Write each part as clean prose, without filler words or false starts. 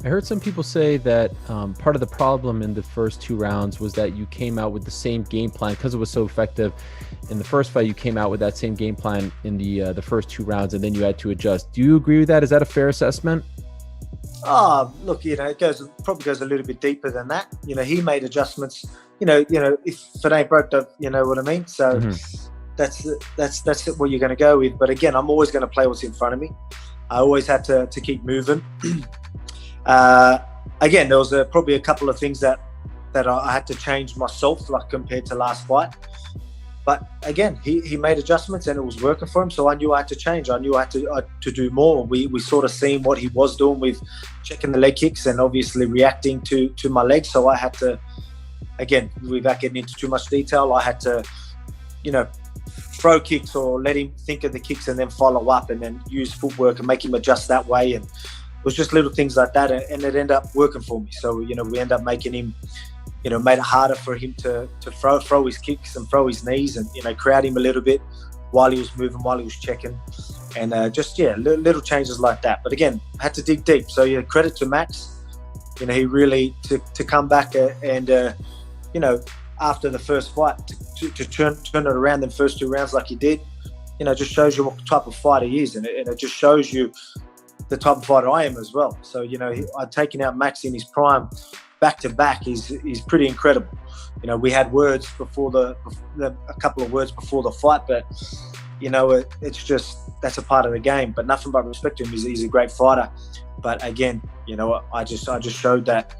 I heard some people say that part of the problem in the first 2 rounds was that you came out with the same game plan because it was so effective in the first fight. You came out with that same game plan in the first 2 rounds, and then you had to adjust. Do you agree with that? Is that a fair assessment? Oh, look, it probably goes a little bit deeper than that. He made adjustments. If it ain't broke, you know what I mean. So that's what you're going to go with. But again, I'm always going to play what's in front of me. I always have to keep moving. Again, there was probably a couple of things that I had to change myself, like compared to last fight. But again, he made adjustments and it was working for him. So I knew I had to change. I knew I had to do more. We sort of seen what he was doing with checking the leg kicks and obviously reacting to my legs. So I had to, again, without getting into too much detail, I had to, throw kicks or let him think of the kicks and then follow up and then use footwork and make him adjust that way. And it was just little things like that. And it ended up working for me. So, we ended up making him, made it harder for him to throw his kicks and throw his knees and, crowd him a little bit while he was moving, while he was checking. And little changes like that. But again, I had to dig deep. So, credit to Max. He really, to come back and, after the first fight, to turn it around in the first 2 rounds like he did, just shows you what type of fighter he is. And it just shows you the type of fighter I am as well. So, I'd taken out Max in his prime back to back. He's pretty incredible. We had words before a couple of words before the fight, but it's just, that's a part of the game. But nothing but respect to him. He's a great fighter. But again, I just showed that,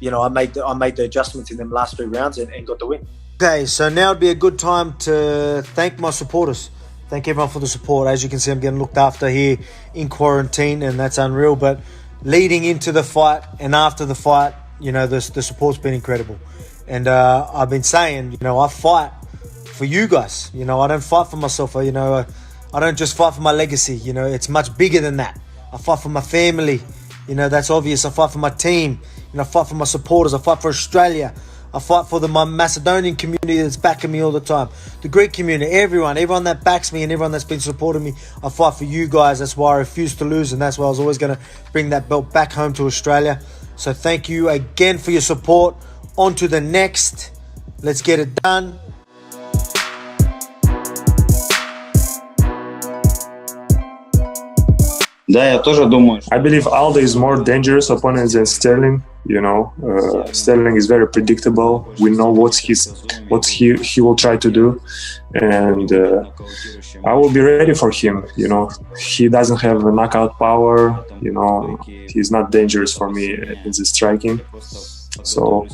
I made the adjustments in them last 3 rounds and got the win. Okay, so now would be a good time to thank my supporters. Thank everyone for the support. As you can see, I'm getting looked after here in quarantine, and that's unreal. But leading into the fight and after the fight, the support's been incredible. And I've been saying, I fight for you guys. I don't fight for myself. I don't just fight for my legacy. It's much bigger than that. I fight for my family. That's obvious. I fight for my team. I fight for my supporters. I fight for Australia. I fight for my Macedonian community that's backing me all the time. The Greek community, everyone that backs me and everyone that's been supporting me. I fight for you guys. That's why I refuse to lose, and that's why I was always going to bring that belt back home to Australia. So thank you again for your support. On to the next. Let's get it done. I believe Aldo is more dangerous opponent than Sterling. Sterling is very predictable. We know what he will try to do, and I will be ready for him. He doesn't have a knockout power. He's not dangerous for me in the striking. So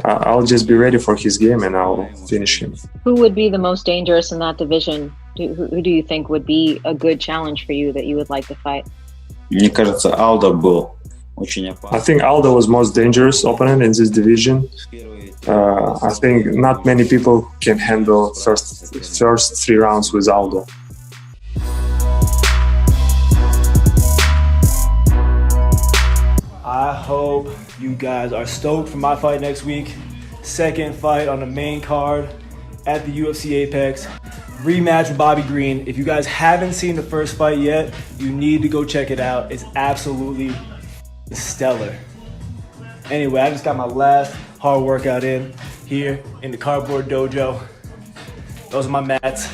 I'll just be ready for his game and I'll finish him. Who would be the most dangerous in that division? Who do you think would be a good challenge for you that you would like to fight? I think Aldo was most dangerous opponent in this division. I think not many people can handle first 3 rounds with Aldo. I hope you guys are stoked for my fight next week. Second fight on the main card at the UFC Apex. Rematch with Bobby Green. If you guys haven't seen the first fight yet, you need to go check it out. It's absolutely stellar. Anyway, I just got my last hard workout in here in the Cardboard Dojo. Those are my mats.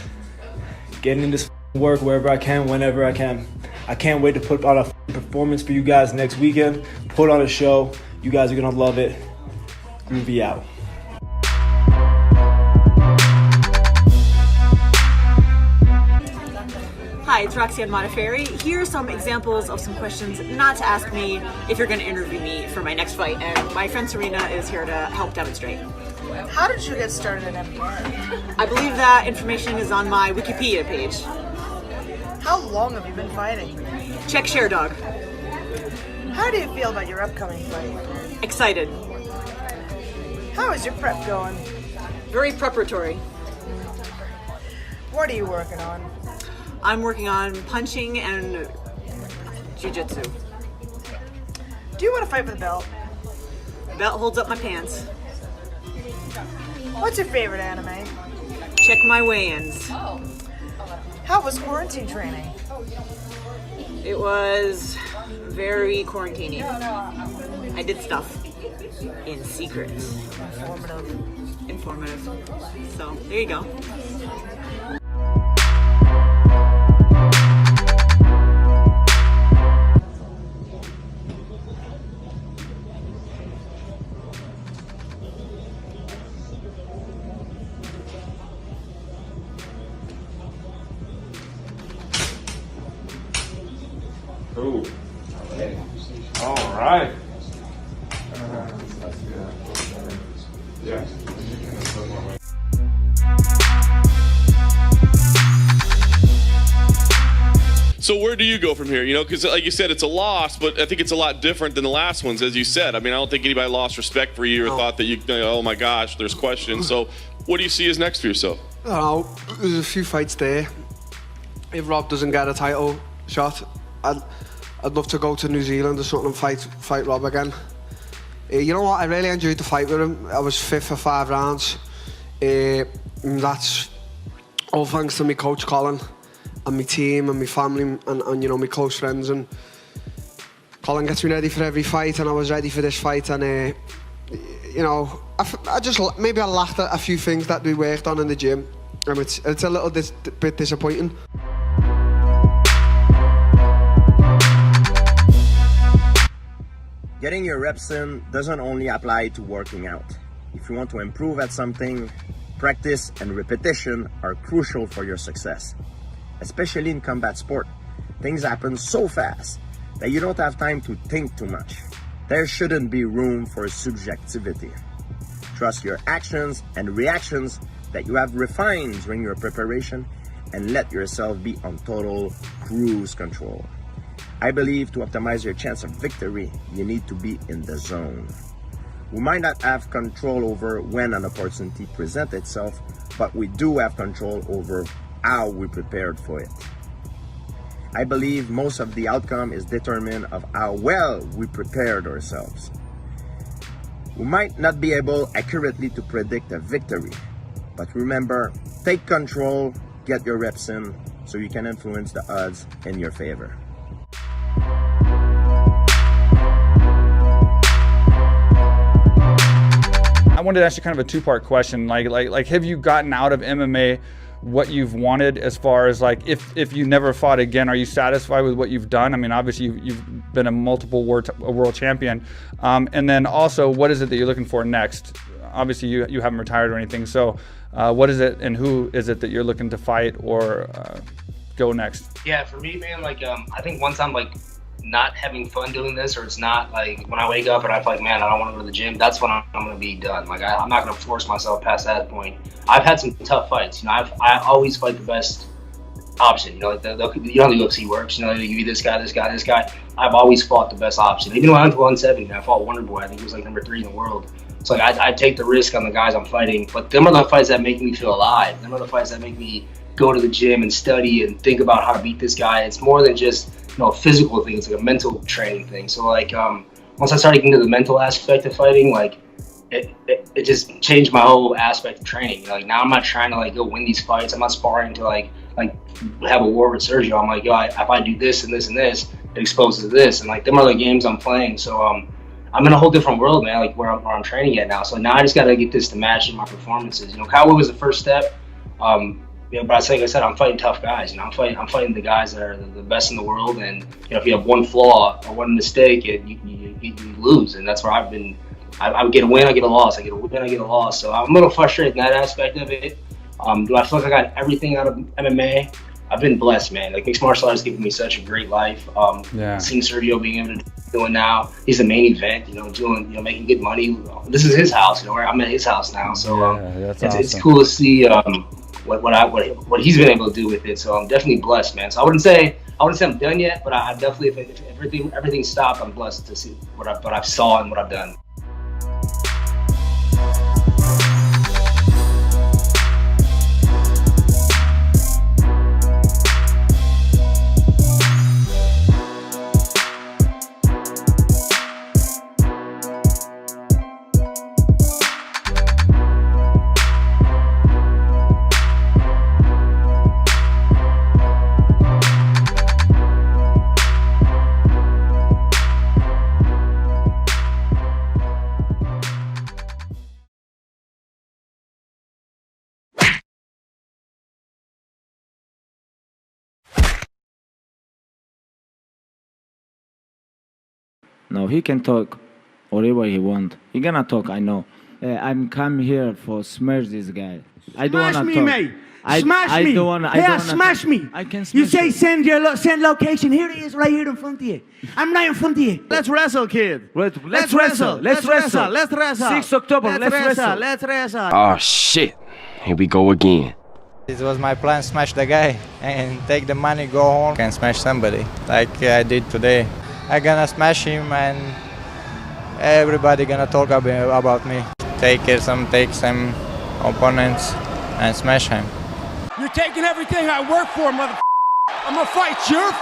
Getting in this work wherever I can, whenever I can. I can't wait to put on a performance for you guys next weekend. Put on a show. You guys are gonna love it. Groovy out. Hi, it's Roxanne Modafferi. Here are some examples of some questions not to ask me if you're going to interview me for my next fight, and my friend Serena is here to help demonstrate. How did you get started in MMA? I believe that information is on my Wikipedia page. How long have you been fighting? Check Share Dog. How do you feel about your upcoming fight? Excited. How is your prep going? Very preparatory. What are you working on? I'm working on punching and jiu-jitsu. Do you want to fight for the belt? Belt holds up my pants. What's your favorite anime? Check my weigh-ins. How was quarantine training? It was very quarantining. I did stuff in secret. Informative. So there you go. Ooh. All right. Yeah. So where do you go from here? You know, because like you said, it's a loss, but I think it's a lot different than the last ones, as you said. I mean, I don't think anybody lost respect for you or thought that you, oh my gosh, there's questions. So what do you see as next for yourself? I don't know. There's a few fights there. If Rob doesn't get a title shot, I'd love to go to New Zealand or something and fight Rob again. You know what? I really enjoyed the fight with him. I was 5th for 5 rounds. And that's all thanks to my coach Colin and my team and my family and you know, my close friends. And Colin gets me ready for every fight, and I was ready for this fight. And you know, I just maybe I lacked a few things that we worked on in the gym, and it's a little bit disappointing. Getting your reps in doesn't only apply to working out. If you want to improve at something, practice and repetition are crucial for your success. Especially in combat sport, things happen so fast that you don't have time to think too much. There shouldn't be room for subjectivity. Trust your actions and reactions that you have refined during your preparation and let yourself be on total cruise control. I believe to optimize your chance of victory, you need to be in the zone. We might not have control over when an opportunity presents itself, but we do have control over how we prepared for it. I believe most of the outcome is determined of how well we prepared ourselves. We might not be able accurately to predict a victory, but remember, take control, get your reps in, so you can influence the odds in your favor. I wanted to ask you kind of a two-part question. Like, have you gotten out of MMA what you've wanted as far as like, if you never fought again, are you satisfied with what you've done? I mean, obviously you've been a multiple world champion. And then also, what is it that you're looking for next? Obviously you haven't retired or anything. So what is it and who is it that you're looking to fight or go next? Yeah, for me, man, like, I think once I'm like not having fun doing this, or it's not like when I wake up and I feel like, man, I don't want to go to the gym, that's when I'm going to be done. Like, I'm not going to force myself past that point. I've had some tough fights. You know, I always fight the best option. You know, like you know how the UFC works. You know, they give you this guy, this guy, this guy. I've always fought the best option. Even when I went to 170, I fought Wonder Boy. I think he was like number 3 in the world. So like, I take the risk on the guys I'm fighting. But them are the fights that make me feel alive. Them are the fights that make me go to the gym and study and think about how to beat this guy. It's more than just, you know, a physical thing. It's like a mental training thing. So like, once I started getting into the mental aspect of fighting, like it just changed my whole aspect of training. You know, like now I'm not trying to like go win these fights. I'm not sparring to like have a war with Sergio. I'm like, yo, if I do this and this and this, it exposes this. And like them are the games I'm playing. So I'm in a whole different world, man. Like where I'm training at now. So now I just got to get this to match in my performances. You know, Cowboy was the first step. You know, but like I said, I'm fighting tough guys. You know, I'm fighting the guys that are the best in the world. And you know, if you have one flaw or one mistake, you lose. And that's where I've been. I would get a win, I get a loss. I get a win, I get a loss. So I'm a little frustrated in that aspect of it. Do I feel like I got everything out of MMA? I've been blessed, man. Like mixed martial arts given me such a great life. Seeing Sergio being able to do it now, he's the main event. You know, making good money. This is his house. You know, I'm at his house now. So it's cool to see what he's been able to do with it. So I'm definitely blessed, man. So I wouldn't say I'm done yet, but I definitely, if everything stopped, I'm blessed to see what I've saw and what I've done. No, he can talk whatever he want. He gonna talk, I know. I'm come here for smash this guy. I don't wanna talk. Mate. Smash I me. don't wanna. Smash me. I can smash you say send location. Here it is, right here in front of you. I'm right in front of you. Let's wrestle, kid. Let's wrestle. Let's wrestle. Let's wrestle. 6 October. Let's wrestle. Let's wrestle. Oh shit! Here we go again. It was my plan, smash the guy and take the money, go home and smash somebody like I did today. I'm gonna smash him and everybody gonna talk about me. Take some opponents and smash him. You're taking everything I work for, mother. I'm gonna fight your